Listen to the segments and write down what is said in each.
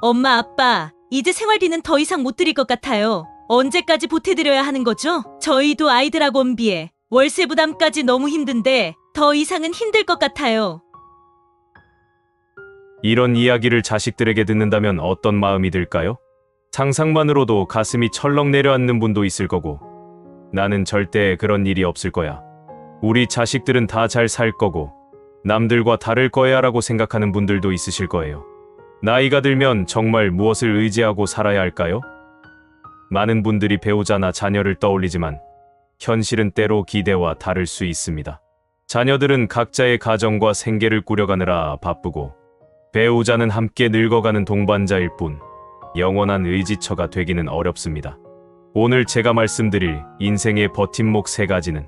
엄마, 아빠, 이제 생활비는 더 이상 못 드릴 것 같아요. 언제까지 보태드려야 하는 거죠? 저희도 아이들하고 온비에 월세 부담까지 너무 힘든데 더 이상은 힘들 것 같아요. 이런 이야기를 자식들에게 듣는다면 어떤 마음이 들까요? 상상만으로도 가슴이 철렁 내려앉는 분도 있을 거고, 나는 절대 그런 일이 없을 거야. 우리 자식들은 다 잘 살 거고, 남들과 다를 거야 라고 생각하는 분들도 있으실 거예요. 나이가 들면 정말 무엇을 의지하고 살아야 할까요? 많은 분들이 배우자나 자녀를 떠올리지만, 현실은 때로 기대와 다를 수 있습니다. 자녀들은 각자의 가정과 생계를 꾸려가느라 바쁘고, 배우자는 함께 늙어가는 동반자일 뿐 영원한 의지처가 되기는 어렵습니다. 오늘 제가 말씀드릴 인생의 버팀목 3가지는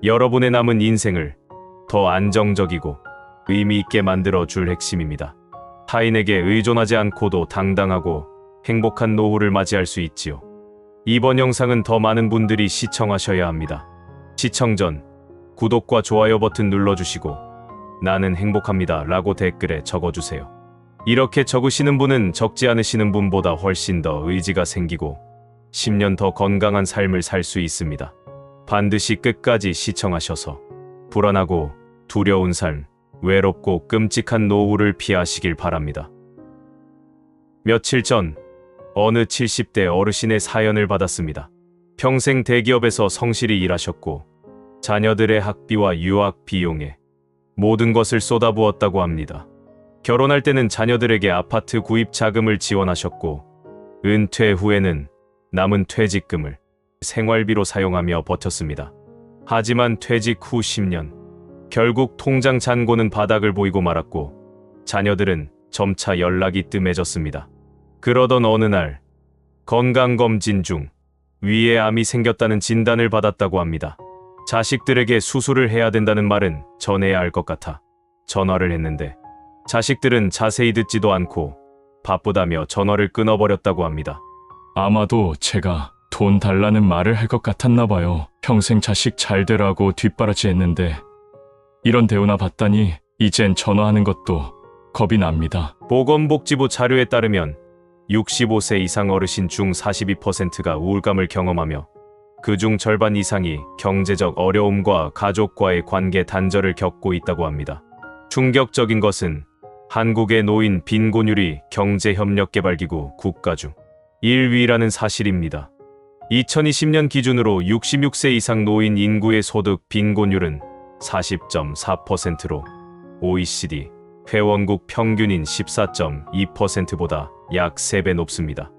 여러분의 남은 인생을 더 안정적이고 의미 있게 만들어 줄 핵심입니다. 타인에게 의존하지 않고도 당당하고 행복한 노후를 맞이할 수 있지요. 이번 영상은 더 많은 분들이 시청하셔야 합니다. 시청 전 구독과 좋아요 버튼 눌러주시고 나는 행복합니다 라고 댓글에 적어주세요. 이렇게 적으시는 분은 적지 않으시는 분보다 훨씬 더 의지가 생기고 10년 더 건강한 삶을 살 수 있습니다. 반드시 끝까지 시청하셔서 불안하고 두려운 삶, 외롭고 끔찍한 노후를 피하시길 바랍니다. 며칠 전 어느 70대 어르신의 사연을 받았습니다. 평생 대기업에서 성실히 일하셨고 자녀들의 학비와 유학 비용에 모든 것을 쏟아부었다고 합니다. 결혼할 때는 자녀들에게 아파트 구입 자금을 지원하셨고 은퇴 후에는 남은 퇴직금을 생활비로 사용하며 버텼습니다. 하지만 퇴직 후 10년, 결국 통장 잔고는 바닥을 보이고 말았고 자녀들은 점차 연락이 뜸해졌습니다. 그러던 어느 날 건강검진 중 위에 암이 생겼다는 진단을 받았다고 합니다. 자식들에게 수술을 해야 된다는 말은 전해야 할 것 같아 전화를 했는데 자식들은 자세히 듣지도 않고 바쁘다며 전화를 끊어버렸다고 합니다. 아마도 제가 돈 달라는 말을 할 것 같았나 봐요. 평생 자식 잘 되라고 뒷바라지 했는데 이런 대우나 받다니 이젠 전화하는 것도 겁이 납니다. 보건복지부 자료에 따르면 65세 이상 어르신 중 42%가 우울감을 경험하며 그중 절반 이상이 경제적 어려움과 가족과의 관계 단절을 겪고 있다고 합니다. 충격적인 것은 한국의 노인 빈곤율이 경제협력개발기구 국가 중 1위라는 사실입니다. 2020년 기준으로 66세 이상 노인 인구의 소득 빈곤율은 40.4%로 OECD 회원국 평균인 14.2%보다 약 3배 높습니다.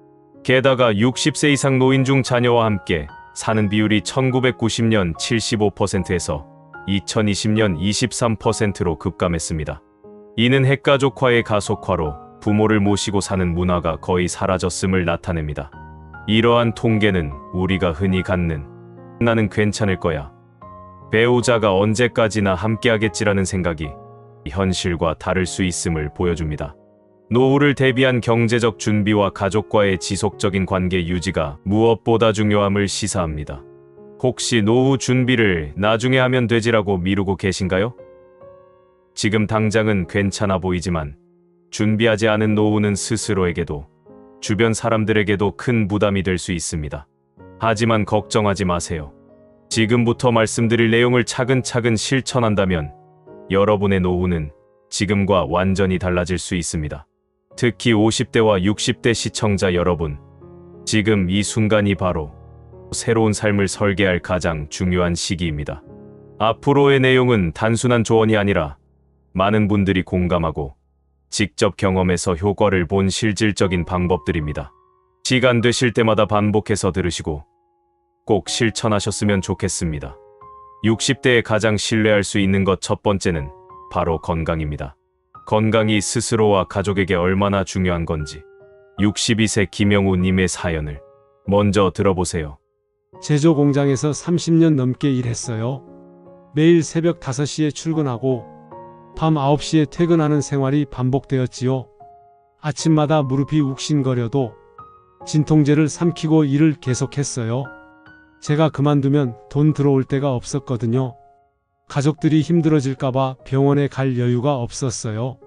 게다가 60세 이상 노인 중 자녀와 함께 사는 비율이 1990년 75%에서 2020년 23%로 급감했습니다. 이는 핵가족화의 가속화로 부모를 모시고 사는 문화가 거의 사라졌음을 나타냅니다. 이러한 통계는 우리가 흔히 갖는 나는 괜찮을 거야, 배우자가 언제까지나 함께하겠지라는 생각이 현실과 다를 수 있음을 보여줍니다. 노후를 대비한 경제적 준비와 가족과의 지속적인 관계 유지가 무엇보다 중요함을 시사합니다. 혹시 노후 준비를 나중에 하면 되지라고 미루고 계신가요? 지금 당장은 괜찮아 보이지만 준비하지 않은 노후는 스스로에게도 주변 사람들에게도 큰 부담이 될 수 있습니다. 하지만 걱정하지 마세요. 지금부터 말씀드릴 내용을 차근차근 실천한다면 여러분의 노후는 지금과 완전히 달라질 수 있습니다. 특히 50대와 60대 시청자 여러분, 지금 이 순간이 바로 새로운 삶을 설계할 가장 중요한 시기입니다. 앞으로의 내용은 단순한 조언이 아니라 많은 분들이 공감하고 직접 경험해서 효과를 본 실질적인 방법들입니다. 시간 되실 때마다 반복해서 들으시고 꼭 실천하셨으면 좋겠습니다. 60대에 가장 신뢰할 수 있는 것 첫 번째는 바로 건강입니다. 건강이 스스로와 가족에게 얼마나 중요한 건지 62세 김영우 님의 사연을 먼저 들어보세요. 제조 공장에서 30년 넘게 일했어요. 매일 새벽 5시에 출근하고 밤 9시에 퇴근하는 생활이 반복되었지요. 아침마다 무릎이 욱신거려도 진통제를 삼키고 일을 계속했어요. 제가 그만두면 돈 들어올 데가 없었거든요. 가족들이 힘들어질까봐 병원에 갈 여유가 없었어요.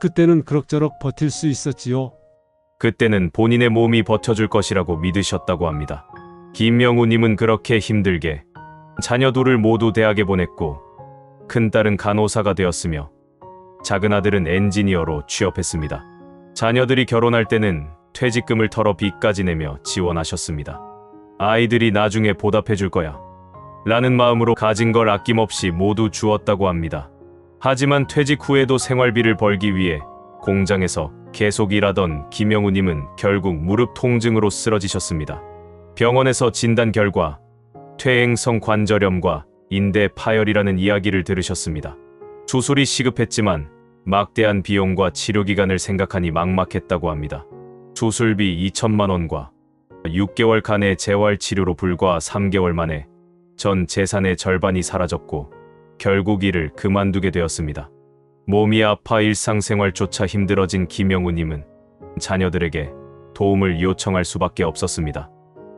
그때는 그럭저럭 버틸 수 있었지요. 그때는 본인의 몸이 버텨줄 것이라고 믿으셨다고 합니다. 김명우님은 그렇게 힘들게 자녀 둘을 모두 대학에 보냈고 큰딸은 간호사가 되었으며 작은 아들은 엔지니어로 취업했습니다. 자녀들이 결혼할 때는 퇴직금을 털어 빚까지 내며 지원하셨습니다. 아이들이 나중에 보답해줄 거야 라는 마음으로 가진 걸 아낌없이 모두 주었다고 합니다. 하지만 퇴직 후에도 생활비를 벌기 위해 공장에서 계속 일하던 김영우님은 결국 무릎 통증으로 쓰러지셨습니다. 병원에서 진단 결과 퇴행성 관절염과 인대 파열이라는 이야기를 들으셨습니다. 수술이 시급했지만 막대한 비용과 치료기간을 생각하니 막막했다고 합니다. 수술비 2천만 원과 6개월간의 재활치료로 불과 3개월 만에 전 재산의 절반이 사라졌고 결국 일을 그만두게 되었습니다. 몸이 아파 일상생활조차 힘들어진 김영우님은 자녀들에게 도움을 요청할 수밖에 없었습니다.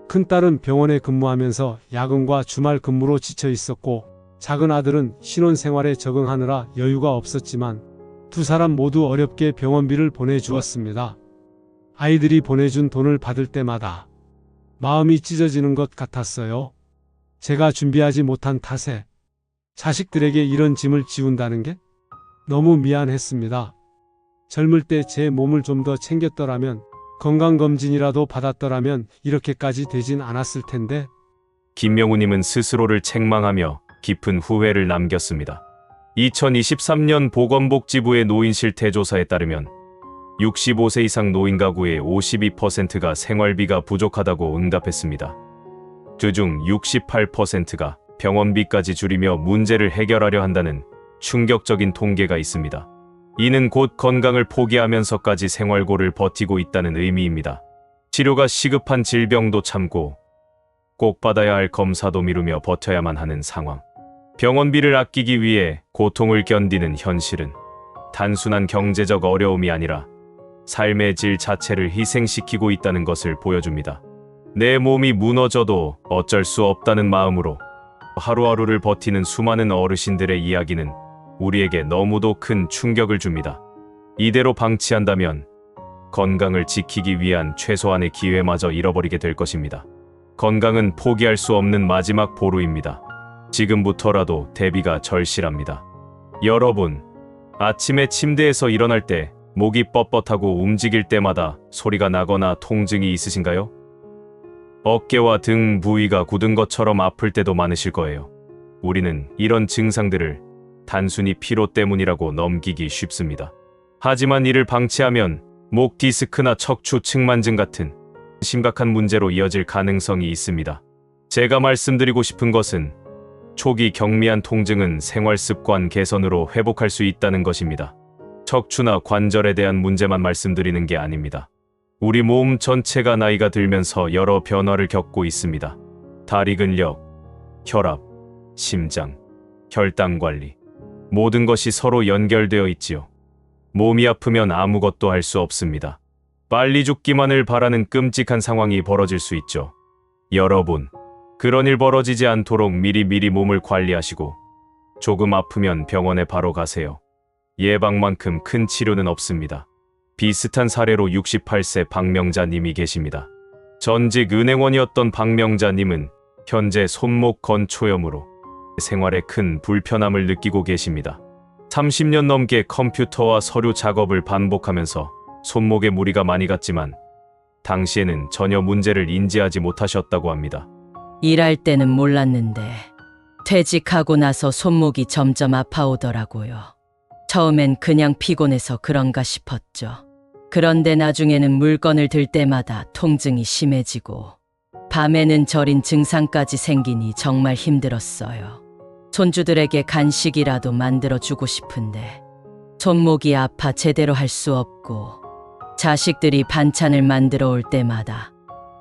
큰딸은 병원에 근무하면서 야근과 주말 근무로 지쳐 있었고 작은 아들은 신혼생활에 적응하느라 여유가 없었지만 두 사람 모두 어렵게 병원비를 보내주었습니다. 아이들이 보내준 돈을 받을 때마다 마음이 찢어지는 것 같았어요. 제가 준비하지 못한 탓에 자식들에게 이런 짐을 지운다는 게 너무 미안했습니다. 젊을 때 제 몸을 좀 더 챙겼더라면, 건강검진이라도 받았더라면 이렇게까지 되진 않았을 텐데. 김명우님은 스스로를 책망하며 깊은 후회를 남겼습니다. 2023년 보건복지부의 노인 실태 조사에 따르면 65세 이상 노인 가구의 52%가 생활비가 부족하다고 응답했습니다. 그중 68%가 병원비까지 줄이며 문제를 해결하려 한다는 충격적인 통계가 있습니다. 이는 곧 건강을 포기하면서까지 생활고를 버티고 있다는 의미입니다. 치료가 시급한 질병도 참고 꼭 받아야 할 검사도 미루며 버텨야만 하는 상황. 병원비를 아끼기 위해 고통을 견디는 현실은 단순한 경제적 어려움이 아니라 삶의 질 자체를 희생시키고 있다는 것을 보여줍니다. 내 몸이 무너져도 어쩔 수 없다는 마음으로 하루하루를 버티는 수많은 어르신들의 이야기는 우리에게 너무도 큰 충격을 줍니다. 이대로 방치한다면 건강을 지키기 위한 최소한의 기회마저 잃어버리게 될 것입니다. 건강은 포기할 수 없는 마지막 보루입니다. 지금부터라도 대비가 절실합니다. 여러분, 아침에 침대에서 일어날 때 목이 뻣뻣하고 움직일 때마다 소리가 나거나 통증이 있으신가요? 어깨와 등 부위가 굳은 것처럼 아플 때도 많으실 거예요. 우리는 이런 증상들을 단순히 피로 때문이라고 넘기기 쉽습니다. 하지만 이를 방치하면 목 디스크나 척추 측만증 같은 심각한 문제로 이어질 가능성이 있습니다. 제가 말씀드리고 싶은 것은 초기 경미한 통증은 생활 습관 개선으로 회복할 수 있다는 것입니다. 척추나 관절에 대한 문제만 말씀드리는 게 아닙니다. 우리 몸 전체가 나이가 들면서 여러 변화를 겪고 있습니다. 다리 근력, 혈압, 심장, 혈당 관리, 모든 것이 서로 연결되어 있지요. 몸이 아프면 아무것도 할 수 없습니다. 빨리 죽기만을 바라는 끔찍한 상황이 벌어질 수 있죠. 여러분, 그런 일 벌어지지 않도록 미리미리 몸을 관리하시고 조금 아프면 병원에 바로 가세요. 예방만큼 큰 치료는 없습니다. 비슷한 사례로 68세 박명자님이 계십니다. 전직 은행원이었던 박명자님은 현재 손목 건초염으로 생활에 큰 불편함을 느끼고 계십니다. 30년 넘게 컴퓨터와 서류 작업을 반복하면서 손목에 무리가 많이 갔지만 당시에는 전혀 문제를 인지하지 못하셨다고 합니다. 일할 때는 몰랐는데 퇴직하고 나서 손목이 점점 아파오더라고요. 처음엔 그냥 피곤해서 그런가 싶었죠. 그런데 나중에는 물건을 들 때마다 통증이 심해지고 밤에는 저린 증상까지 생기니 정말 힘들었어요. 손주들에게 간식이라도 만들어주고 싶은데 손목이 아파 제대로 할 수 없고 자식들이 반찬을 만들어 올 때마다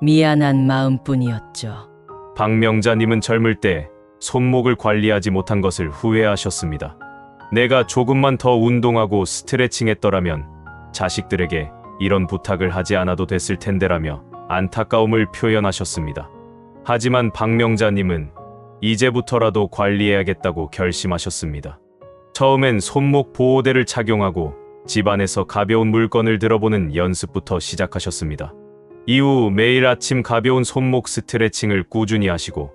미안한 마음뿐이었죠. 박명자님은 젊을 때 손목을 관리하지 못한 것을 후회하셨습니다. 내가 조금만 더 운동하고 스트레칭 했더라면 자식들에게 이런 부탁을 하지 않아도 됐을 텐데라며 안타까움을 표현하셨습니다. 하지만 박명자님은 이제부터라도 관리해야겠다고 결심하셨습니다. 처음엔 손목 보호대를 착용하고 집안에서 가벼운 물건을 들어보는 연습부터 시작하셨습니다. 이후 매일 아침 가벼운 손목 스트레칭을 꾸준히 하시고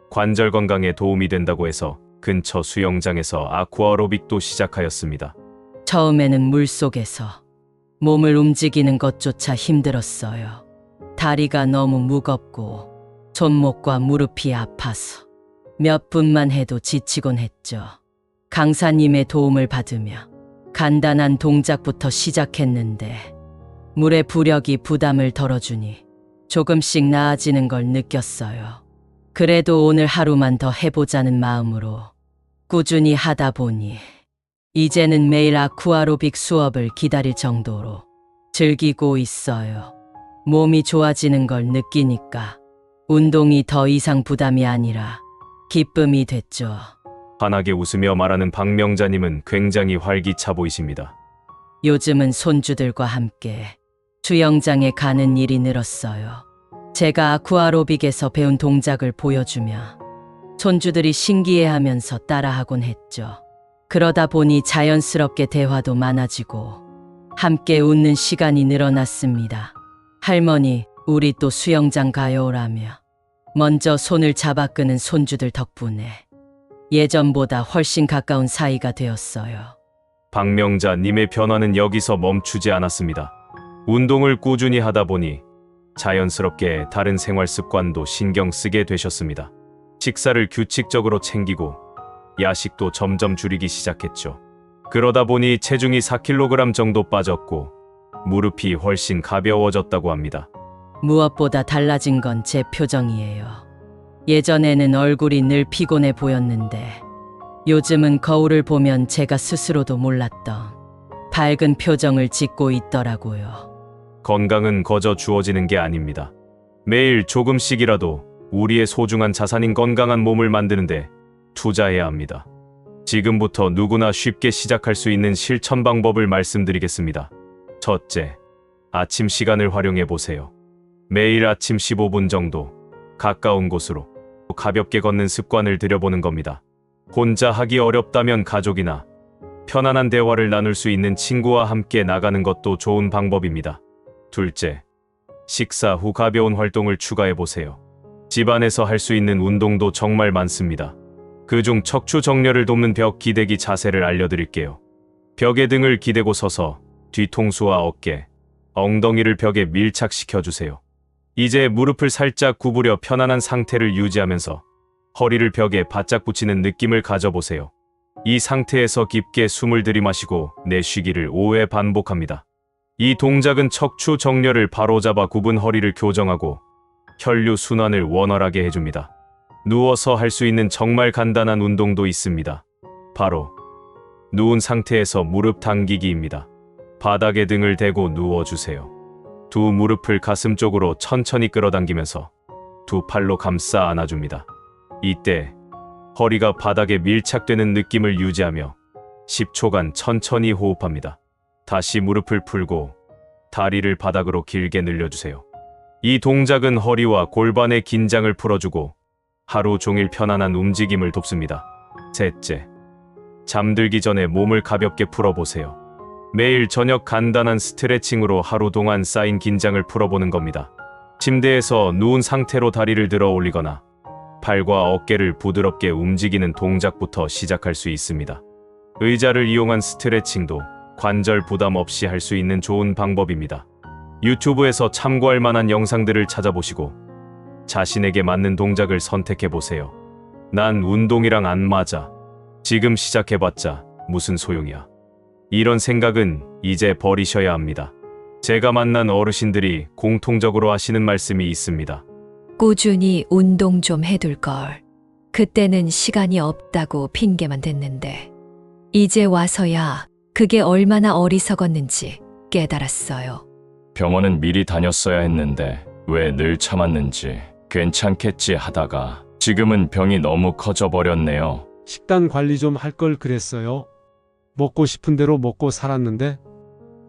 관절 건강에 도움이 된다고 해서 근처 수영장에서 아쿠아로빅도 시작하였습니다. 처음에는 물속에서 몸을 움직이는 것조차 힘들었어요. 다리가 너무 무겁고 손목과 무릎이 아파서 몇 분만 해도 지치곤 했죠. 강사님의 도움을 받으며 간단한 동작부터 시작했는데 물의 부력이 부담을 덜어주니 조금씩 나아지는 걸 느꼈어요. 그래도 오늘 하루만 더 해보자는 마음으로 꾸준히 하다 보니 이제는 매일 아쿠아로빅 수업을 기다릴 정도로 즐기고 있어요. 몸이 좋아지는 걸 느끼니까 운동이 더 이상 부담이 아니라 기쁨이 됐죠. 환하게 웃으며 말하는 박명자님은 굉장히 활기차 보이십니다. 요즘은 손주들과 함께 수영장에 가는 일이 늘었어요. 제가 아쿠아로빅에서 배운 동작을 보여주며 손주들이 신기해하면서 따라하곤 했죠. 그러다 보니 자연스럽게 대화도 많아지고 함께 웃는 시간이 늘어났습니다. 할머니, 우리 또 수영장 가요라며 먼저 손을 잡아 끄는 손주들 덕분에 예전보다 훨씬 가까운 사이가 되었어요. 박명자님의 변화는 여기서 멈추지 않았습니다. 운동을 꾸준히 하다 보니 자연스럽게 다른 생활 습관도 신경 쓰게 되셨습니다. 식사를 규칙적으로 챙기고 야식도 점점 줄이기 시작했죠. 그러다 보니 체중이 4kg 정도 빠졌고 무릎이 훨씬 가벼워졌다고 합니다. 무엇보다 달라진 건 제 표정이에요. 예전에는 얼굴이 늘 피곤해 보였는데 요즘은 거울을 보면 제가 스스로도 몰랐던 밝은 표정을 짓고 있더라고요. 건강은 거저 주어지는 게 아닙니다. 매일 조금씩이라도 우리의 소중한 자산인 건강한 몸을 만드는데 투자해야 합니다. 지금부터 누구나 쉽게 시작할 수 있는 실천 방법을 말씀드리겠습니다. 첫째, 아침 시간을 활용해 보세요. 매일 아침 15분 정도 가까운 곳으로 가볍게 걷는 습관을 들여보는 겁니다. 혼자 하기 어렵다면 가족이나 편안한 대화를 나눌 수 있는 친구와 함께 나가는 것도 좋은 방법입니다. 둘째, 식사 후 가벼운 활동을 추가해 보세요. 집안에서 할 수 있는 운동도 정말 많습니다. 그중 척추 정렬을 돕는 벽 기대기 자세를 알려드릴게요. 벽에 등을 기대고 서서 뒤통수와 어깨, 엉덩이를 벽에 밀착시켜 주세요. 이제 무릎을 살짝 구부려 편안한 상태를 유지하면서 허리를 벽에 바짝 붙이는 느낌을 가져보세요. 이 상태에서 깊게 숨을 들이마시고 내쉬기를 5회 반복합니다. 이 동작은 척추 정렬을 바로잡아 굽은 허리를 교정하고 혈류 순환을 원활하게 해줍니다. 누워서 할 수 있는 정말 간단한 운동도 있습니다. 바로 누운 상태에서 무릎 당기기입니다. 바닥에 등을 대고 누워주세요. 두 무릎을 가슴 쪽으로 천천히 끌어당기면서 두 팔로 감싸 안아줍니다. 이때 허리가 바닥에 밀착되는 느낌을 유지하며 10초간 천천히 호흡합니다. 다시 무릎을 풀고 다리를 바닥으로 길게 늘려주세요. 이 동작은 허리와 골반의 긴장을 풀어주고 하루 종일 편안한 움직임을 돕습니다. 셋째, 잠들기 전에 몸을 가볍게 풀어보세요. 매일 저녁 간단한 스트레칭으로 하루 동안 쌓인 긴장을 풀어보는 겁니다. 침대에서 누운 상태로 다리를 들어 올리거나 팔과 어깨를 부드럽게 움직이는 동작부터 시작할 수 있습니다. 의자를 이용한 스트레칭도 관절 부담 없이 할 수 있는 좋은 방법입니다. 유튜브에서 참고할 만한 영상들을 찾아보시고 자신에게 맞는 동작을 선택해보세요. 난 운동이랑 안 맞아. 지금 시작해봤자 무슨 소용이야. 이런 생각은 이제 버리셔야 합니다. 제가 만난 어르신들이 공통적으로 하시는 말씀이 있습니다. 꾸준히 운동 좀 해둘 걸. 그때는 시간이 없다고 핑계만 댔는데 이제 와서야 그게 얼마나 어리석었는지 깨달았어요. 병원은 미리 다녔어야 했는데 왜 늘 참았는지 괜찮겠지 하다가 지금은 병이 너무 커져 버렸네요. 식단 관리 좀 할 걸 그랬어요. 먹고 싶은 대로 먹고 살았는데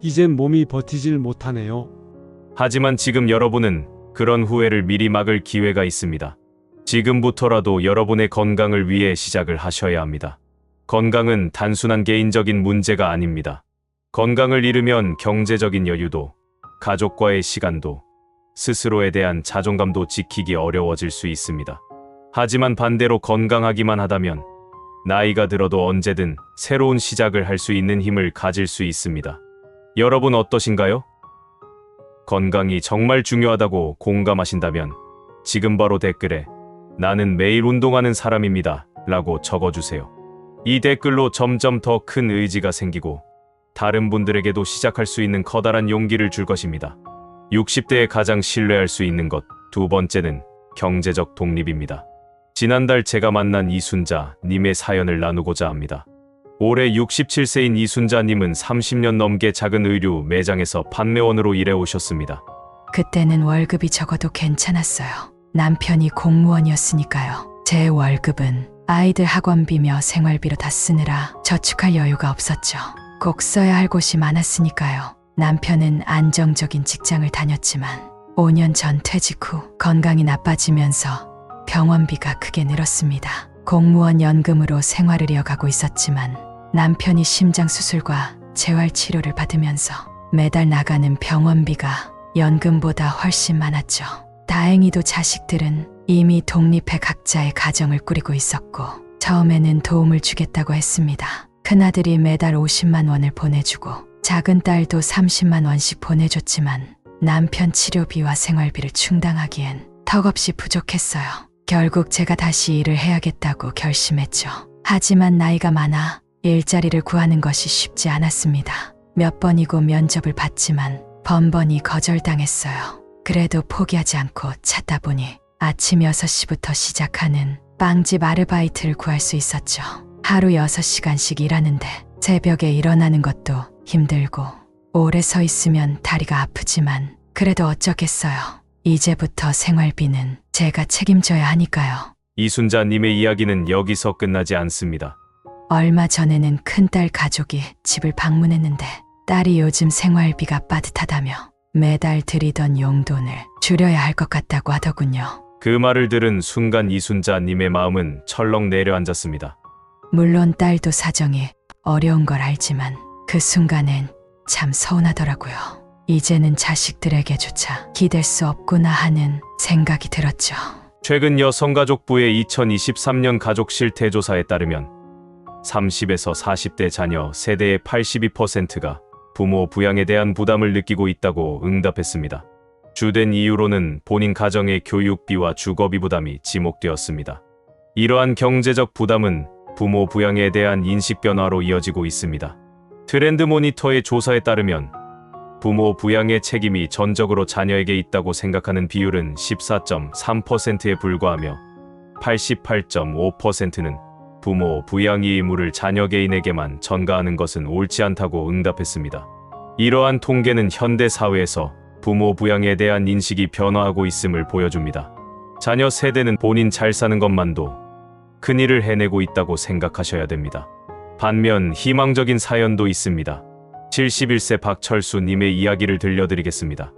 이젠 몸이 버티질 못하네요. 하지만 지금 여러분은 그런 후회를 미리 막을 기회가 있습니다. 지금부터라도 여러분의 건강을 위해 시작을 하셔야 합니다. 건강은 단순한 개인적인 문제가 아닙니다. 건강을 잃으면 경제적인 여유도, 가족과의 시간도, 스스로에 대한 자존감도 지키기 어려워질 수 있습니다. 하지만 반대로 건강하기만 하다면 나이가 들어도 언제든 새로운 시작을 할 수 있는 힘을 가질 수 있습니다. 여러분 어떠신가요? 건강이 정말 중요하다고 공감하신다면 지금 바로 댓글에 나는 매일 운동하는 사람입니다 라고 적어주세요. 이 댓글로 점점 더 큰 의지가 생기고 다른 분들에게도 시작할 수 있는 커다란 용기를 줄 것입니다. 60대에 가장 신뢰할 수 있는 것, 두 번째는 경제적 독립입니다. 지난달 제가 만난 이순자 님의 사연을 나누고자 합니다. 올해 67세인 이순자 님은 30년 넘게 작은 의류 매장에서 판매원으로 일해 오셨습니다. 그때는 월급이 적어도 괜찮았어요. 남편이 공무원이었으니까요. 제 월급은 아이들 학원비며 생활비로 다 쓰느라 저축할 여유가 없었죠. 꼭 써야 할 곳이 많았으니까요. 남편은 안정적인 직장을 다녔지만 5년 전 퇴직 후 건강이 나빠지면서 병원비가 크게 늘었습니다. 공무원 연금으로 생활을 이어가고 있었지만 남편이 심장 수술과 재활 치료를 받으면서 매달 나가는 병원비가 연금보다 훨씬 많았죠. 다행히도 자식들은 이미 독립해 각자의 가정을 꾸리고 있었고 처음에는 도움을 주겠다고 했습니다. 큰아들이 매달 50만 원을 보내주고 작은 딸도 30만 원씩 보내줬지만 남편 치료비와 생활비를 충당하기엔 턱없이 부족했어요. 결국 제가 다시 일을 해야겠다고 결심했죠. 하지만 나이가 많아 일자리를 구하는 것이 쉽지 않았습니다. 몇 번이고 면접을 봤지만 번번이 거절당했어요. 그래도 포기하지 않고 찾다 보니 아침 6시부터 시작하는 빵집 아르바이트를 구할 수 있었죠. 하루 6시간씩 일하는데 새벽에 일어나는 것도 힘들고 오래 서 있으면 다리가 아프지만 그래도 어쩌겠어요. 이제부터 생활비는 제가 책임져야 하니까요. 이순자 님의 이야기는 여기서 끝나지 않습니다. 얼마 전에는 큰딸 가족이 집을 방문했는데 딸이 요즘 생활비가 빠듯하다며 매달 들이던 용돈을 줄여야 할 것 같다고 하더군요. 그 말을 들은 순간 이순자 님의 마음은 철렁 내려앉았습니다. 물론 딸도 사정이 어려운 걸 알지만 그 순간엔 참 서운하더라고요. 이제는 자식들에게조차 기댈 수 없구나 하는 생각이 들었죠. 최근 여성가족부의 2023년 가족 실태조사에 따르면 30에서 40대 자녀 세대의 82%가 부모 부양에 대한 부담을 느끼고 있다고 응답했습니다. 주된 이유로는 본인 가정의 교육비와 주거비 부담이 지목되었습니다. 이러한 경제적 부담은 부모 부양에 대한 인식 변화로 이어지고 있습니다. 트렌드 모니터의 조사에 따르면 부모 부양의 책임이 전적으로 자녀에게 있다고 생각하는 비율은 14.3%에 불과하며 88.5%는 부모 부양 의무를 자녀 개인에게만 전가하는 것은 옳지 않다고 응답했습니다. 이러한 통계는 현대 사회에서 부모 부양에 대한 인식이 변화하고 있음을 보여줍니다. 자녀 세대는 본인 잘 사는 것만도 큰일을 해내고 있다고 생각하셔야 됩니다. 반면 희망적인 사연도 있습니다. 71세 박철수 님의 이야기를 들려드리겠습니다.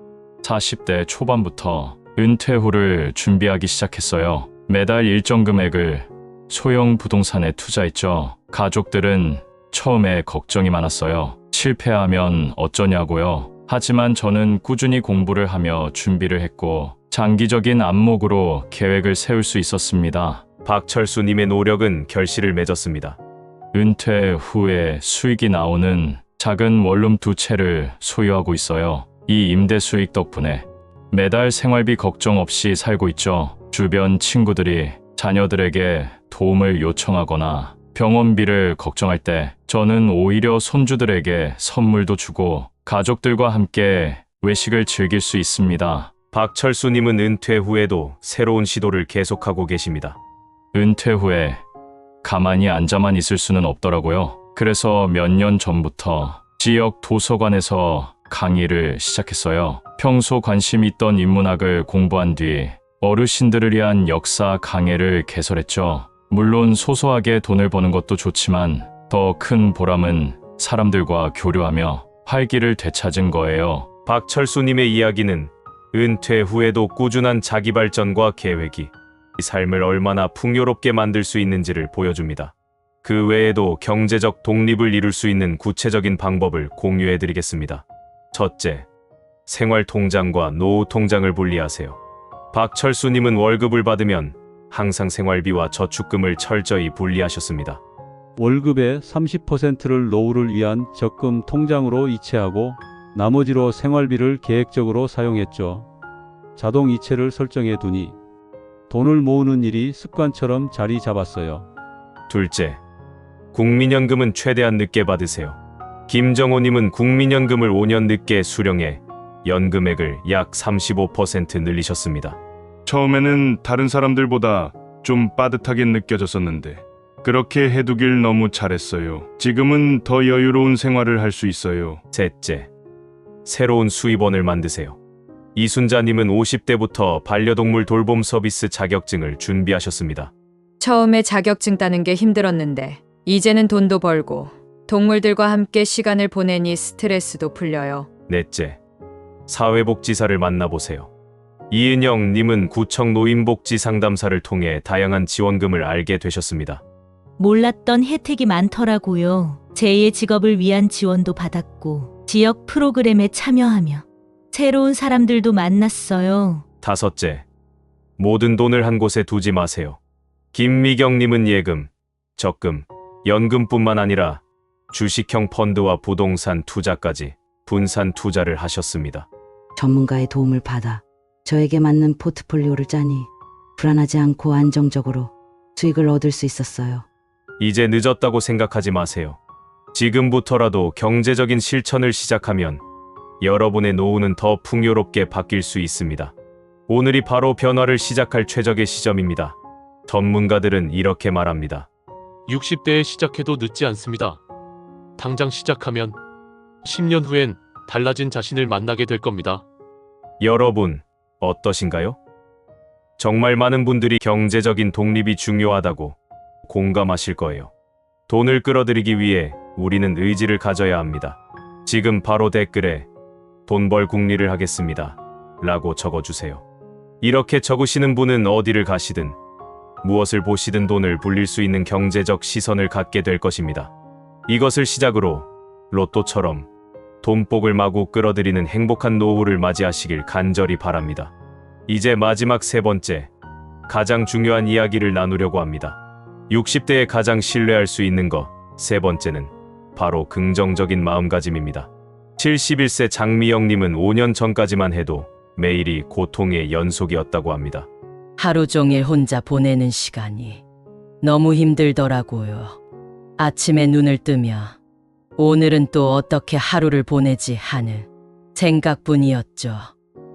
40대 초반부터 은퇴 후를 준비하기 시작했어요. 매달 일정 금액을 소형 부동산에 투자했죠. 가족들은 처음에 걱정이 많았어요. 실패하면 어쩌냐고요. 하지만 저는 꾸준히 공부를 하며 준비를 했고 장기적인 안목으로 계획을 세울 수 있었습니다. 박철수 님의 노력은 결실을 맺었습니다. 은퇴 후에 수익이 나오는 작은 원룸 2채를 소유하고 있어요. 이 임대 수익 덕분에 매달 생활비 걱정 없이 살고 있죠. 주변 친구들이 자녀들에게 도움을 요청하거나 병원비를 걱정할 때 저는 오히려 손주들에게 선물도 주고 가족들과 함께 외식을 즐길 수 있습니다. 박철수 님은 은퇴 후에도 새로운 시도를 계속하고 계십니다. 은퇴 후에 가만히 앉아만 있을 수는 없더라고요. 그래서 몇 년 전부터 지역 도서관에서 강의를 시작했어요. 평소 관심 있던 인문학을 공부한 뒤 어르신들을 위한 역사 강해를 개설했죠. 물론 소소하게 돈을 버는 것도 좋지만 더 큰 보람은 사람들과 교류하며 활기를 되찾은 거예요. 박철수 님의 이야기는 은퇴 후에도 꾸준한 자기 발전과 계획이 삶을 얼마나 풍요롭게 만들 수 있는지를 보여줍니다. 그 외에도 경제적 독립을 이룰 수 있는 구체적인 방법을 공유해 드리겠습니다. 첫째, 생활통장과 노후통장을 분리하세요. 박철수님은 월급을 받으면 항상 생활비와 저축금을 철저히 분리하셨습니다. 월급의 30%를 노후를 위한 적금 통장으로 이체하고 나머지로 생활비를 계획적으로 사용했죠. 자동 이체를 설정해 두니 돈을 모으는 일이 습관처럼 자리 잡았어요. 둘째, 국민연금은 최대한 늦게 받으세요. 김정호님은 국민연금을 5년 늦게 수령해 연금액을 약 35% 늘리셨습니다. 처음에는 다른 사람들보다 좀 빠듯하게 느껴졌었는데 그렇게 해두길 너무 잘했어요. 지금은 더 여유로운 생활을 할 수 있어요. 셋째, 새로운 수입원을 만드세요. 이순자님은 50대부터 반려동물 돌봄 서비스 자격증을 준비하셨습니다. 처음에 자격증 따는 게 힘들었는데 이제는 돈도 벌고 동물들과 함께 시간을 보내니 스트레스도 풀려요. 넷째, 사회복지사를 만나보세요. 이은영님은 구청 노인복지 상담사를 통해 다양한 지원금을 알게 되셨습니다. 몰랐던 혜택이 많더라고요. 제2의 직업을 위한 지원도 받았고 지역 프로그램에 참여하며 새로운 사람들도 만났어요. 다섯째, 모든 돈을 한 곳에 두지 마세요. 김미경님은 예금, 적금, 연금뿐만 아니라 주식형 펀드와 부동산 투자까지 분산 투자를 하셨습니다. 전문가의 도움을 받아 저에게 맞는 포트폴리오를 짜니 불안하지 않고 안정적으로 수익을 얻을 수 있었어요. 이제 늦었다고 생각하지 마세요. 지금부터라도 경제적인 실천을 시작하면 여러분의 노후는 더 풍요롭게 바뀔 수 있습니다. 오늘이 바로 변화를 시작할 최적의 시점입니다. 전문가들은 이렇게 말합니다. 60대에 시작해도 늦지 않습니다. 당장 시작하면 10년 후엔 달라진 자신을 만나게 될 겁니다. 여러분, 어떠신가요? 정말 많은 분들이 경제적인 독립이 중요하다고 공감하실 거예요. 돈을 끌어들이기 위해 우리는 의지를 가져야 합니다. 지금 바로 댓글에 돈벌 국리를 하겠습니다 라고 적어주세요. 이렇게 적으시는 분은 어디를 가시든 무엇을 보시든 돈을 불릴 수 있는 경제적 시선을 갖게 될 것입니다. 이것을 시작으로 로또처럼 돈복을 마구 끌어들이는 행복한 노후를 맞이하시길 간절히 바랍니다. 이제 마지막 세 번째, 가장 중요한 이야기를 나누려고 합니다. 60대에 가장 신뢰할 수 있는 것, 세 번째는 바로 긍정적인 마음가짐입니다. 71세 장미영님은 5년 전까지만 해도 매일이 고통의 연속이었다고 합니다. 하루 종일 혼자 보내는 시간이 너무 힘들더라고요. 아침에 눈을 뜨며 오늘은 또 어떻게 하루를 보내지 하는 생각뿐이었죠.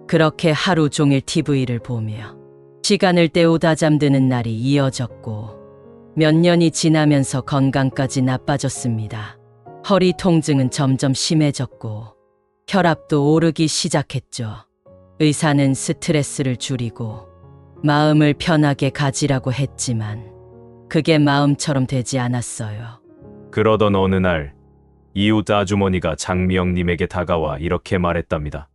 그렇게 하루 종일 TV를 보며 시간을 때우다 잠드는 날이 이어졌고 몇 년이 지나면서 건강까지 나빠졌습니다. 허리 통증은 점점 심해졌고 혈압도 오르기 시작했죠. 의사는 스트레스를 줄이고 마음을 편하게 가지라고 했지만 그게 마음처럼 되지 않았어요. 그러던 어느 날 이웃 아주머니가 장미영님에게 다가와 이렇게 말했답니다.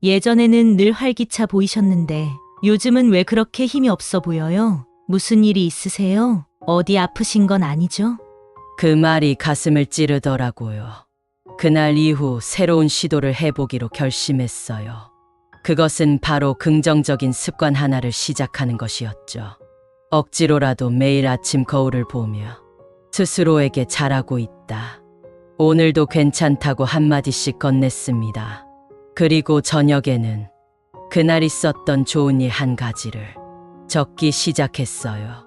예전에는 늘 활기차 보이셨는데 요즘은 왜 그렇게 힘이 없어 보여요? 무슨 일이 있으세요? 어디 아프신 건 아니죠? 그 말이 가슴을 찌르더라고요. 그날 이후 새로운 시도를 해보기로 결심했어요. 그것은 바로 긍정적인 습관 하나를 시작하는 것이었죠. 억지로라도 매일 아침 거울을 보며 스스로에게 잘하고 있다. 오늘도 괜찮다고 한마디씩 건넸습니다. 그리고 저녁에는 그날 있었던 좋은 일 한 가지를 적기 시작했어요.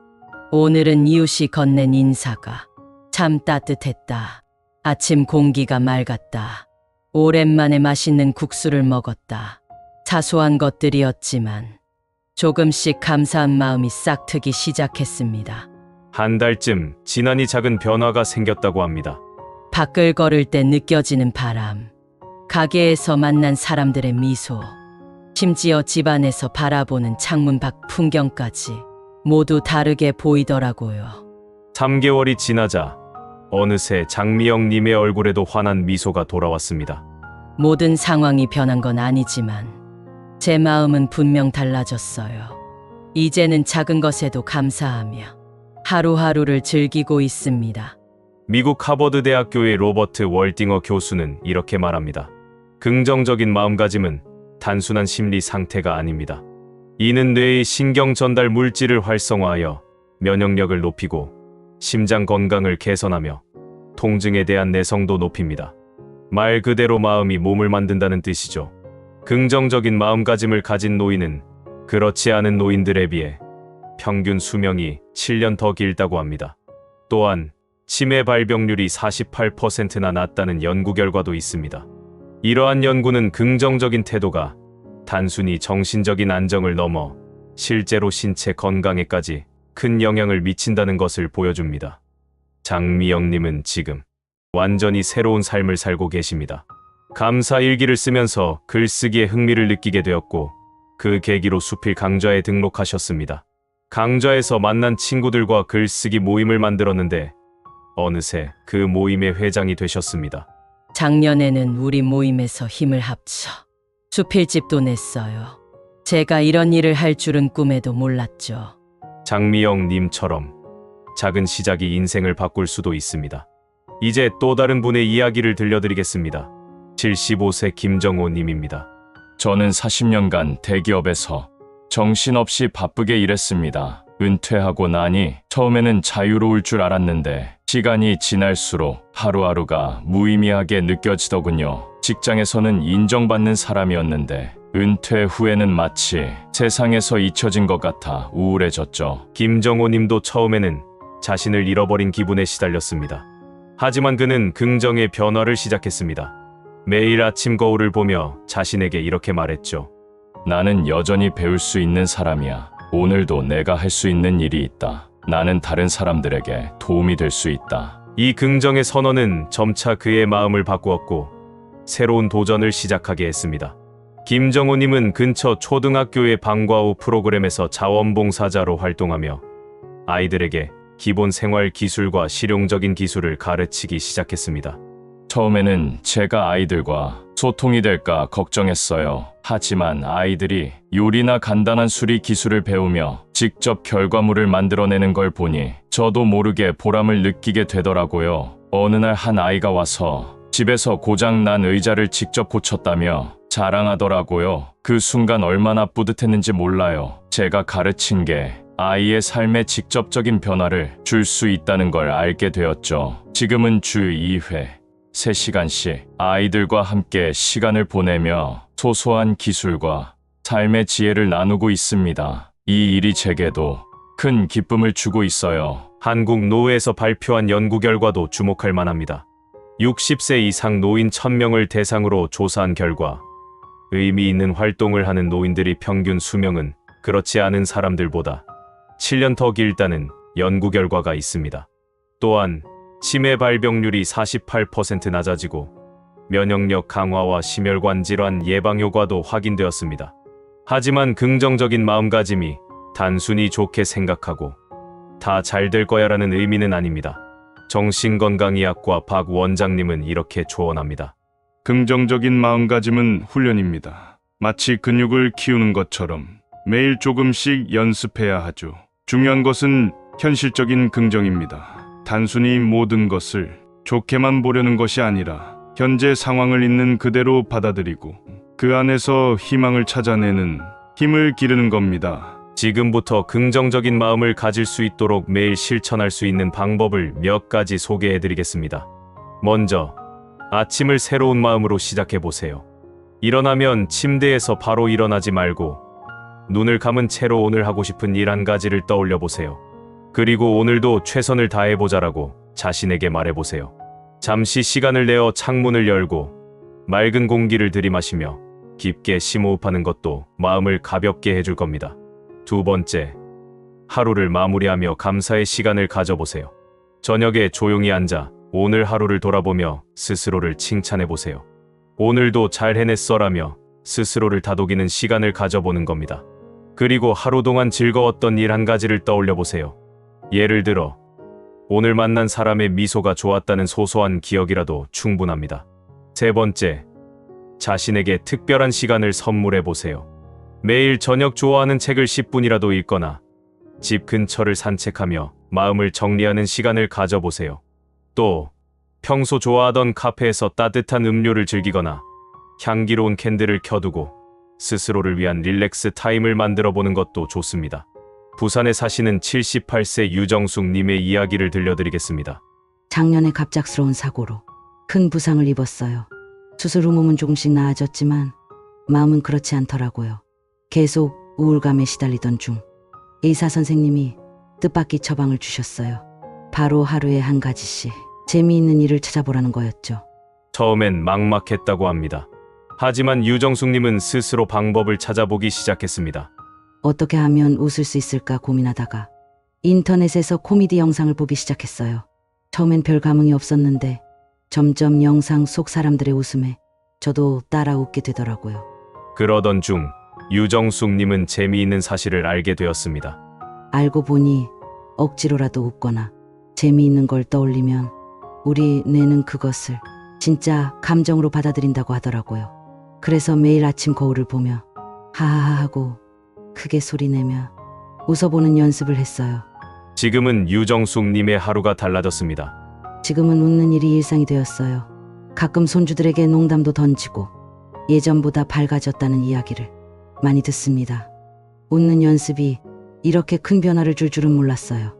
오늘은 이웃이 건넨 인사가 참 따뜻했다. 아침 공기가 맑았다. 오랜만에 맛있는 국수를 먹었다. 사소한 것들이었지만 조금씩 감사한 마음이 싹트기 시작했습니다. 한 달쯤 지나니 작은 변화가 생겼다고 합니다. 밖을 걸을 때 느껴지는 바람, 가게에서 만난 사람들의 미소, 심지어 집안에서 바라보는 창문 밖 풍경까지 모두 다르게 보이더라고요. 3개월이 지나자 어느새 장미영님의 얼굴에도 환한 미소가 돌아왔습니다. 모든 상황이 변한 건 아니지만 제 마음은 분명 달라졌어요. 이제는 작은 것에도 감사하며 하루하루를 즐기고 있습니다. 미국 하버드 대학교의 로버트 월딩어 교수는 이렇게 말합니다. 긍정적인 마음가짐은 단순한 심리 상태가 아닙니다. 이는 뇌의 신경 전달 물질을 활성화하여 면역력을 높이고 심장 건강을 개선하며 통증에 대한 내성도 높입니다. 말 그대로 마음이 몸을 만든다는 뜻이죠. 긍정적인 마음가짐을 가진 노인은 그렇지 않은 노인들에 비해 평균 수명이 7년 더 길다고 합니다. 또한 치매 발병률이 48%나 낮다는 연구 결과도 있습니다. 이러한 연구는 긍정적인 태도가 단순히 정신적인 안정을 넘어 실제로 신체 건강에까지 큰 영향을 미친다는 것을 보여줍니다. 장미영님은 지금 완전히 새로운 삶을 살고 계십니다. 감사 일기를 쓰면서 글쓰기에 흥미를 느끼게 되었고 그 계기로 수필 강좌에 등록하셨습니다. 강좌에서 만난 친구들과 글쓰기 모임을 만들었는데 어느새 그 모임의 회장이 되셨습니다. 작년에는 우리 모임에서 힘을 합쳐 수필집도 냈어요. 제가 이런 일을 할 줄은 꿈에도 몰랐죠. 장미영님처럼 작은 시작이 인생을 바꿀 수도 있습니다. 이제 또 다른 분의 이야기를 들려드리겠습니다. 75세 김정호님입니다. 저는 40년간 대기업에서 정신없이 바쁘게 일했습니다. 은퇴하고 나니 처음에는 자유로울 줄 알았는데 시간이 지날수록 하루하루가 무의미하게 느껴지더군요. 직장에서는 인정받는 사람이었는데 은퇴 후에는 마치 세상에서 잊혀진 것 같아 우울해졌죠. 김정호님도 처음에는 자신을 잃어버린 기분에 시달렸습니다. 하지만 그는 긍정의 변화를 시작했습니다. 매일 아침 거울을 보며 자신에게 이렇게 말했죠. 나는 여전히 배울 수 있는 사람이야. 오늘도 내가 할 수 있는 일이 있다. 나는 다른 사람들에게 도움이 될 수 있다. 이 긍정의 선언은 점차 그의 마음을 바꾸었고 새로운 도전을 시작하게 했습니다. 김정호님은 근처 초등학교의 방과 후 프로그램에서 자원봉사자로 활동하며 아이들에게 기본 생활 기술과 실용적인 기술을 가르치기 시작했습니다. 처음에는 제가 아이들과 소통이 될까 걱정했어요. 하지만 아이들이 요리나 간단한 수리 기술을 배우며 직접 결과물을 만들어내는 걸 보니 저도 모르게 보람을 느끼게 되더라고요. 어느 날 한 아이가 와서 집에서 고장 난 의자를 직접 고쳤다며 자랑하더라고요. 그 순간 얼마나 뿌듯했는지 몰라요. 제가 가르친 게 아이의 삶에 직접적인 변화를 줄 수 있다는 걸 알게 되었죠. 지금은 주 2회 3시간씩 아이들과 함께 시간을 보내며 소소한 기술과 삶의 지혜를 나누고 있습니다. 이 일이 제게도 큰 기쁨을 주고 있어요. 한국 노회에서 발표한 연구 결과도 주목할 만합니다. 60세 이상 노인 1000명을 대상으로 조사한 결과 의미 있는 활동을 하는 노인들이 평균 수명은 그렇지 않은 사람들보다 7년 더 길다는 연구 결과가 있습니다. 또한 치매 발병률이 48% 낮아지고 면역력 강화와 심혈관 질환 예방 효과도 확인되었습니다. 하지만 긍정적인 마음가짐이 단순히 좋게 생각하고 다 잘 될 거야라는 의미는 아닙니다. 정신건강의학과 박 원장님은 이렇게 조언합니다. 긍정적인 마음가짐은 훈련입니다. 마치 근육을 키우는 것처럼 매일 조금씩 연습해야 하죠. 중요한 것은 현실적인 긍정입니다. 단순히 모든 것을 좋게만 보려는 것이 아니라 현재 상황을 있는 그대로 받아들이고 그 안에서 희망을 찾아내는 힘을 기르는 겁니다. 지금부터 긍정적인 마음을 가질 수 있도록 매일 실천할 수 있는 방법을 몇 가지 소개해 드리겠습니다. 먼저, 아침을 새로운 마음으로 시작해 보세요. 일어나면 침대에서 바로 일어나지 말고 눈을 감은 채로 오늘 하고 싶은 일 한 가지를 떠올려 보세요. 그리고 오늘도 최선을 다해보자라고 자신에게 말해보세요. 잠시 시간을 내어 창문을 열고 맑은 공기를 들이마시며 깊게 심호흡하는 것도 마음을 가볍게 해줄 겁니다. 두 번째, 하루를 마무리하며 감사의 시간을 가져보세요. 저녁에 조용히 앉아 오늘 하루를 돌아보며 스스로를 칭찬해보세요. 오늘도 잘 해냈어라며 스스로를 다독이는 시간을 가져보는 겁니다. 그리고 하루 동안 즐거웠던 일 한 가지를 떠올려보세요. 예를 들어 오늘 만난 사람의 미소가 좋았다는 소소한 기억이라도 충분합니다. 세 번째, 자신에게 특별한 시간을 선물해보세요. 매일 저녁 좋아하는 책을 10분이라도 읽거나 집 근처를 산책하며 마음을 정리하는 시간을 가져보세요. 또 평소 좋아하던 카페에서 따뜻한 음료를 즐기거나 향기로운 캔들을 켜두고 스스로를 위한 릴렉스 타임을 만들어 보는 것도 좋습니다. 부산에 사시는 78세 유정숙 님의 이야기를 들려드리겠습니다. 작년에 갑작스러운 사고로 큰 부상을 입었어요. 수술 후 몸은 조금씩 나아졌지만 마음은 그렇지 않더라고요. 계속 우울감에 시달리던 중 의사 선생님이 뜻밖의 처방을 주셨어요. 바로 하루에 한 가지씩 재미있는 일을 찾아보라는 거였죠. 처음엔 막막했다고 합니다. 하지만 유정숙님은 스스로 방법을 찾아보기 시작했습니다. 어떻게 하면 웃을 수 있을까 고민하다가 인터넷에서 코미디 영상을 보기 시작했어요. 처음엔 별 감흥이 없었는데 점점 영상 속 사람들의 웃음에 저도 따라 웃게 되더라고요. 그러던 중 유정숙님은 재미있는 사실을 알게 되었습니다. 알고 보니 억지로라도 웃거나 재미있는 걸 떠올리면 우리 뇌는 그것을 진짜 감정으로 받아들인다고 하더라고요. 그래서 매일 아침 거울을 보며 하하하 하고 크게 소리내며 웃어보는 연습을 했어요. 지금은 유정숙님의 하루가 달라졌습니다. 지금은 웃는 일이 일상이 되었어요. 가끔 손주들에게 농담도 던지고 예전보다 밝아졌다는 이야기를 많이 듣습니다. 웃는 연습이 이렇게 큰 변화를 줄 줄은 몰랐어요.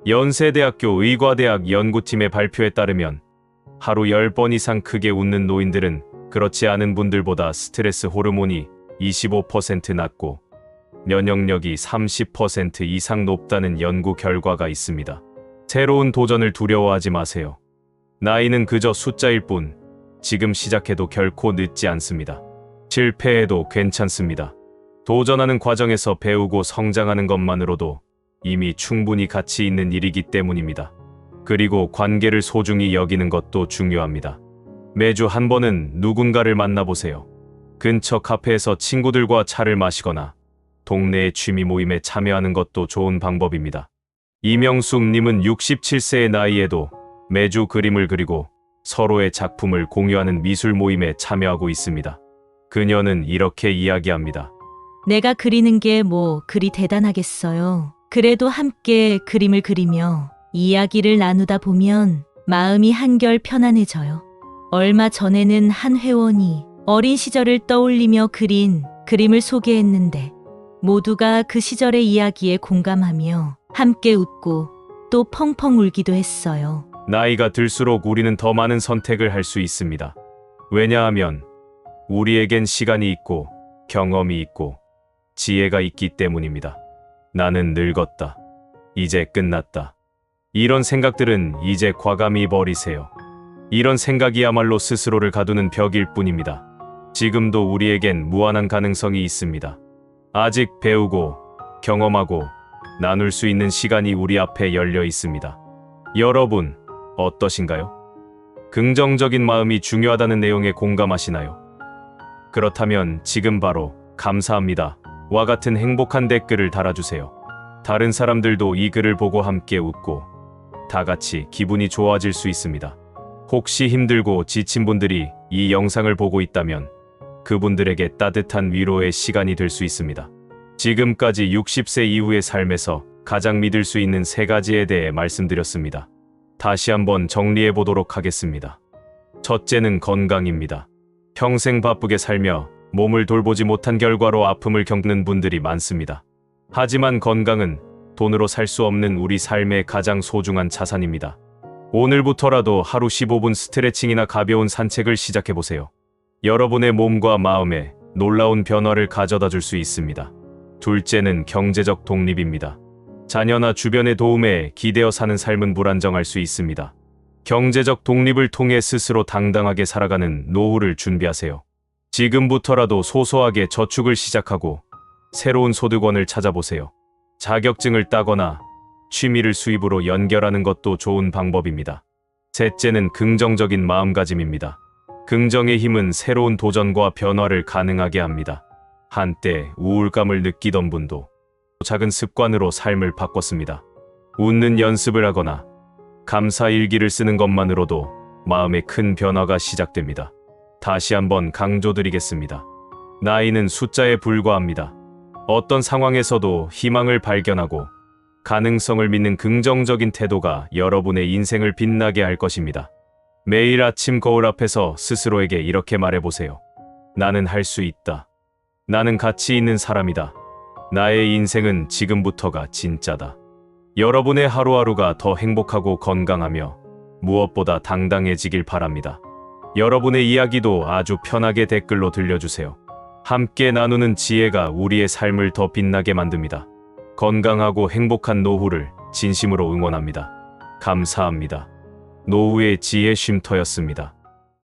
연세대학교 의과대학 연구팀의 발표에 따르면 하루 10번 이상 크게 웃는 노인들은 그렇지 않은 분들보다 스트레스 호르몬이 25% 낮고 면역력이 30% 이상 높다는 연구 결과가 있습니다. 새로운 도전을 두려워하지 마세요. 나이는 그저 숫자일 뿐 지금 시작해도 결코 늦지 않습니다. 실패해도 괜찮습니다. 도전하는 과정에서 배우고 성장하는 것만으로도 이미 충분히 가치 있는 일이기 때문입니다. 그리고 관계를 소중히 여기는 것도 중요합니다. 매주 한 번은 누군가를 만나보세요. 근처 카페에서 친구들과 차를 마시거나 동네의 취미 모임에 참여하는 것도 좋은 방법입니다. 이명숙님은 67세의 나이에도 매주 그림을 그리고 서로의 작품을 공유하는 미술 모임에 참여하고 있습니다. 그녀는 이렇게 이야기합니다. 내가 그리는 게 뭐 그리 대단하겠어요. 그래도 함께 그림을 그리며 이야기를 나누다 보면 마음이 한결 편안해져요. 얼마 전에는 한 회원이 어린 시절을 떠올리며 그린 그림을 소개했는데 모두가 그 시절의 이야기에 공감하며 함께 웃고 또 펑펑 울기도 했어요. 나이가 들수록 우리는 더 많은 선택을 할 수 있습니다. 왜냐하면 우리에겐 시간이 있고 경험이 있고 지혜가 있기 때문입니다. 나는 늙었다. 이제 끝났다. 이런 생각들은 이제 과감히 버리세요. 이런 생각이야말로 스스로를 가두는 벽일 뿐입니다. 지금도 우리에겐 무한한 가능성이 있습니다. 아직 배우고 경험하고 나눌 수 있는 시간이 우리 앞에 열려 있습니다. 여러분, 어떠신가요? 긍정적인 마음이 중요하다는 내용에 공감하시나요? 그렇다면 지금 바로 감사합니다. 와 같은 행복한 댓글을 달아주세요. 다른 사람들도 이 글을 보고 함께 웃고 다 같이 기분이 좋아질 수 있습니다. 혹시 힘들고 지친 분들이 이 영상을 보고 있다면 그분들에게 따뜻한 위로의 시간이 될 수 있습니다. 지금까지 60세 이후의 삶에서 가장 믿을 수 있는 3가지에 대해 말씀드렸습니다. 다시 한번 정리해 보도록 하겠습니다. 첫째는 건강입니다. 평생 바쁘게 살며 몸을 돌보지 못한 결과로 아픔을 겪는 분들이 많습니다. 하지만 건강은 돈으로 살 수 없는 우리 삶의 가장 소중한 자산입니다. 오늘부터라도 하루 15분 스트레칭이나 가벼운 산책을 시작해보세요. 여러분의 몸과 마음에 놀라운 변화를 가져다 줄 수 있습니다. 둘째는 경제적 독립입니다. 자녀나 주변의 도움에 기대어 사는 삶은 불안정할 수 있습니다. 경제적 독립을 통해 스스로 당당하게 살아가는 노후를 준비하세요. 지금부터라도 소소하게 저축을 시작하고 새로운 소득원을 찾아보세요. 자격증을 따거나 취미를 수입으로 연결하는 것도 좋은 방법입니다. 셋째는 긍정적인 마음가짐입니다. 긍정의 힘은 새로운 도전과 변화를 가능하게 합니다. 한때 우울감을 느끼던 분도 작은 습관으로 삶을 바꿨습니다. 웃는 연습을 하거나 감사 일기를 쓰는 것만으로도 마음에 큰 변화가 시작됩니다. 다시 한번 강조드리겠습니다. 나이는 숫자에 불과합니다. 어떤 상황에서도 희망을 발견하고 가능성을 믿는 긍정적인 태도가 여러분의 인생을 빛나게 할 것입니다. 매일 아침 거울 앞에서 스스로에게 이렇게 말해보세요. 나는 할 수 있다. 나는 가치 있는 사람이다. 나의 인생은 지금부터가 진짜다. 여러분의 하루하루가 더 행복하고 건강하며 무엇보다 당당해지길 바랍니다. 여러분의 이야기도 아주 편하게 댓글로 들려주세요. 함께 나누는 지혜가 우리의 삶을 더 빛나게 만듭니다. 건강하고 행복한 노후를 진심으로 응원합니다. 감사합니다. 노후의 지혜 쉼터였습니다.